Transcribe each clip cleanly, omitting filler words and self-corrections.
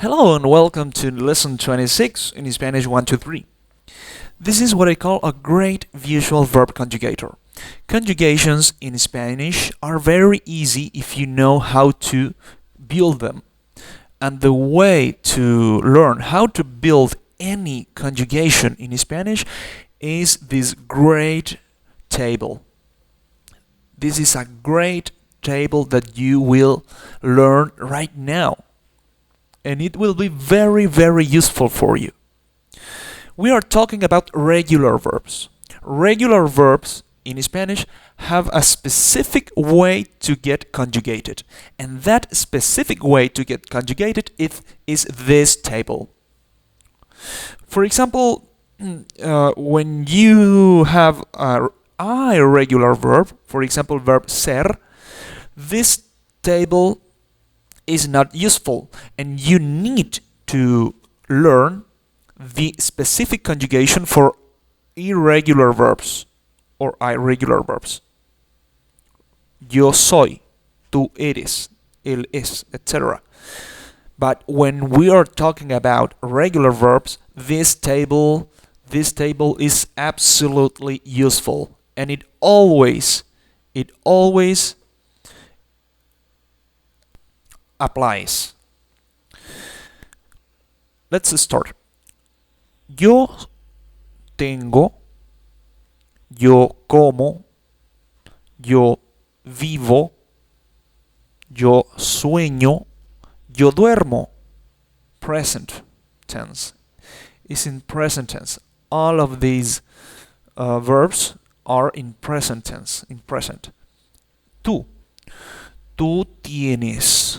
Hello and welcome to lesson 26 in Spanish 123. This is what I call a great visual verb conjugator. Conjugations in Spanish are very easy if you know how to build them. And the way to learn how to build any conjugation in Spanish is this great table. This is a great table that you will learn right now. And it will be very, very useful for you. We are talking about regular verbs. Regular verbs in Spanish have a specific way to get conjugated. And that specific way to get conjugated is this table. For example, when you have a irregular verb, for example, verb ser, this table is not useful, and you need to learn the specific conjugation for irregular verbs or irregular verbs. Yo soy, tú eres, él es, etc. But when we are talking about regular verbs, this table is absolutely useful, and it always applies. Let's start. Yo tengo, yo como, yo vivo, yo sueño, yo duermo. Present tense is in present tense. All of these verbs are in present tense, in present. Tú tienes.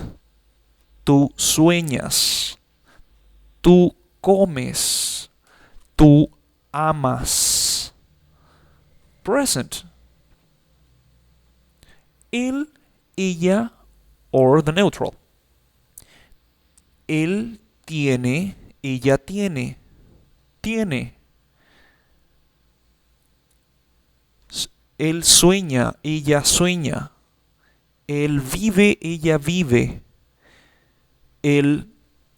Tú sueñas, tú comes, tú amas. Present. Él, ella, or the neutral. Él tiene, ella tiene, tiene. Él sueña, ella sueña. Él vive, ella vive. Él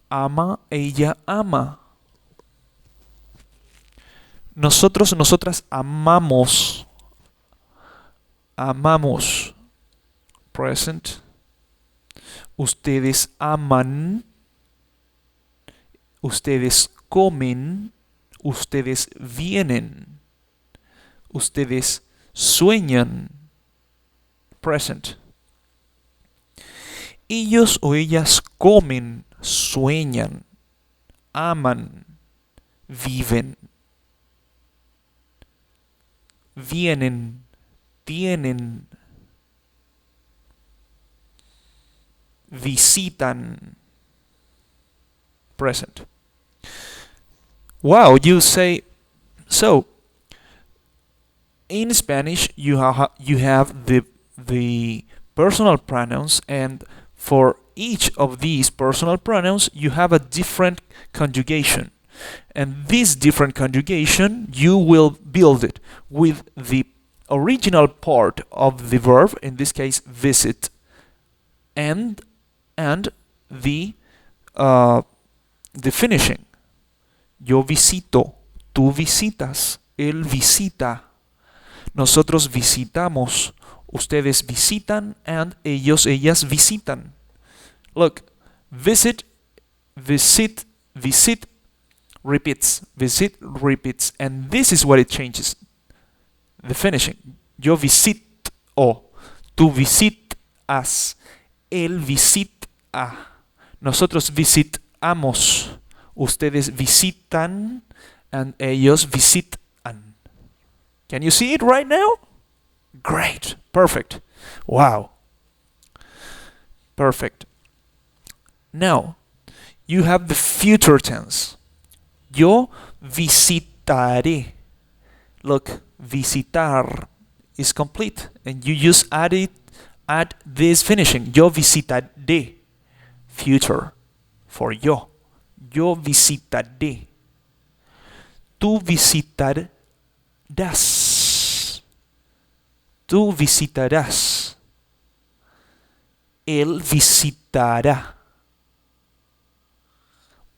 ama, ella ama. Nosotros, nosotras amamos. Amamos. Present. Ustedes aman. Ustedes comen. Ustedes vienen. Ustedes sueñan. Present. Ellos o ellas comen, sueñan, aman, viven, vienen, tienen, visitan. Present. Wow, you say, so in Spanish you have the personal pronouns, and for each of these personal pronouns, you have a different conjugation. And this different conjugation, you will build it with the original part of the verb, in this case, visit, and the finishing. Yo visito, tú visitas, él visita, nosotros visitamos, ustedes visitan, and ellos, ellas visitan. Look, visit, repeats, visit, repeats, and this is what it changes. The finishing. Yo visito, tú visitas, él visita, nosotros visitamos, ustedes visitan, and ellos visitan. Can you see it right now? Great. Perfect. Wow. Perfect. Now, you have the future tense. Yo visitaré. Look, visitar is complete, and you just add this finishing. Yo visitaré. Future for yo. Yo visitaré. Tú visitarás. Tú visitarás. Él visitará.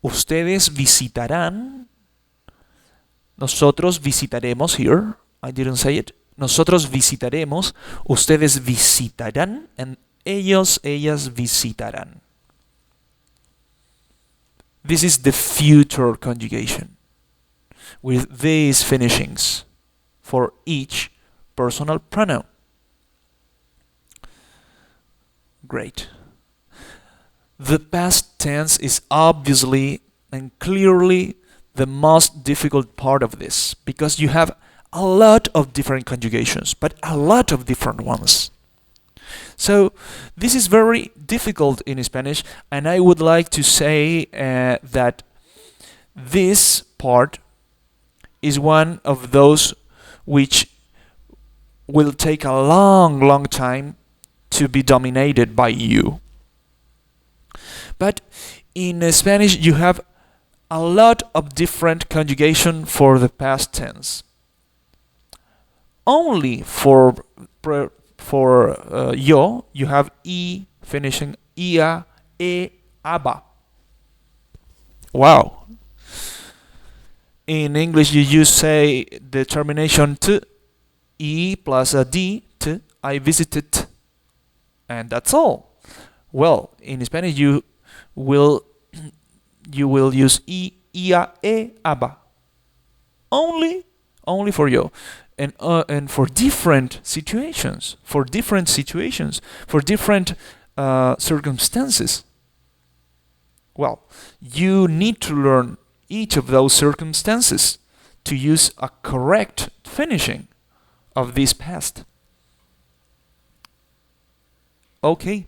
Ustedes visitarán. Nosotros visitaremos here. I didn't say it. Nosotros visitaremos. Ustedes visitarán. And ellos, ellas visitarán. This is the future conjugation with these finishings for each personal pronoun. Great. The past tense is obviously and clearly the most difficult part of this because you have a lot of different conjugations, but a lot of different ones. So this is very difficult in Spanish, and I would like to say that this part is one of those which will take a long time to be dominated by you. But in Spanish you have a lot of different conjugation for the past tense. Only for yo, you have e finishing ia, e, aba. Wow. In English, you say the termination t, e plus a d, t, I visited, and that's all. Well, in Spanish, you will use e, ia, e, aba. Only for yo. And for different situations, for different circumstances. Well, you need to learn each of those circumstances to use a correct finishing of this past. Okay.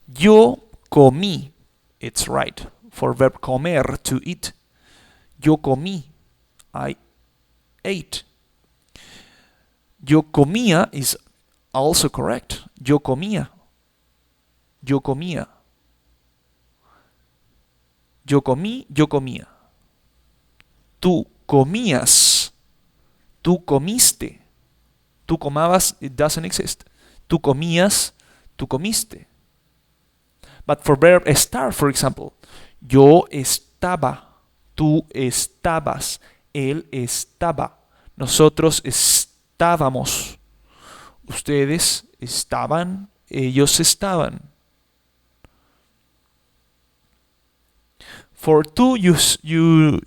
Yo comí. It's right. For verb comer, to eat. Yo comí. I ate. Yo comía is also correct. Yo comía. Yo comía. Yo comí, yo comía. Tú comías. Tú comiste. Tú comabas, it doesn't exist. Tú comías, tú comiste. But for verb estar, for example, yo estaba. Tú estabas. Él estaba. Nosotros estábamos. Ustedes estaban. Ellos estaban. For tú, you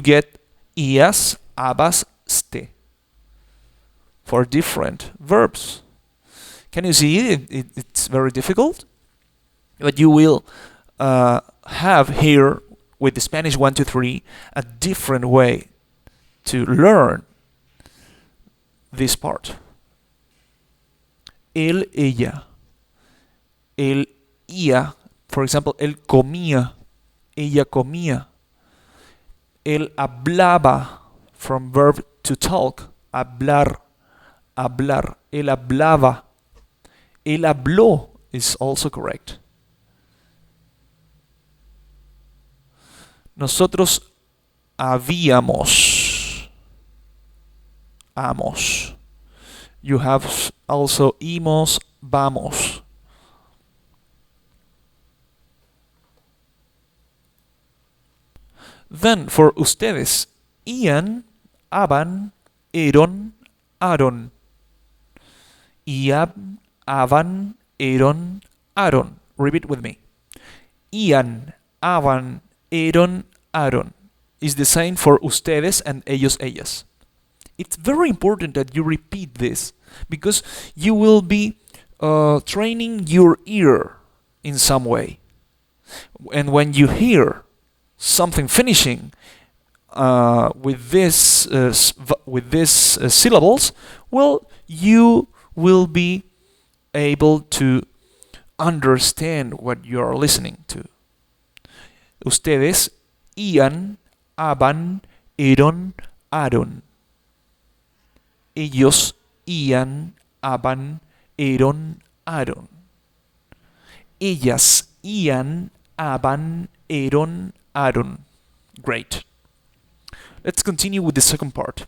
get ias, abas, ste. For different verbs. Can you see it's very difficult? But you will have here with the Spanish 1, 2, 3 a different way to learn this part. Él, ella. Él, ella. For example, él comía. Ella comía. Él hablaba. From verb to talk. Hablar. Hablar. Él hablaba. Él habló is also correct. Nosotros habíamos. Amos. You have also íbamos, vamos. Then for ustedes, ian, aban, eron, aron. Iab, aban, eron, aron. Repeat with me. Ian, aban, eron, aron. Is the same for ustedes and ellos, ellas. It's very important that you repeat this because you will be training your ear in some way. And when you hear something finishing with this syllables, well, you will be able to understand what you are listening to. Ustedes ian, aban, eron, aron. Ellos ian, aban, eron, aron. Ellas ian, aban, eron, aron. Great. Let's continue with the second part.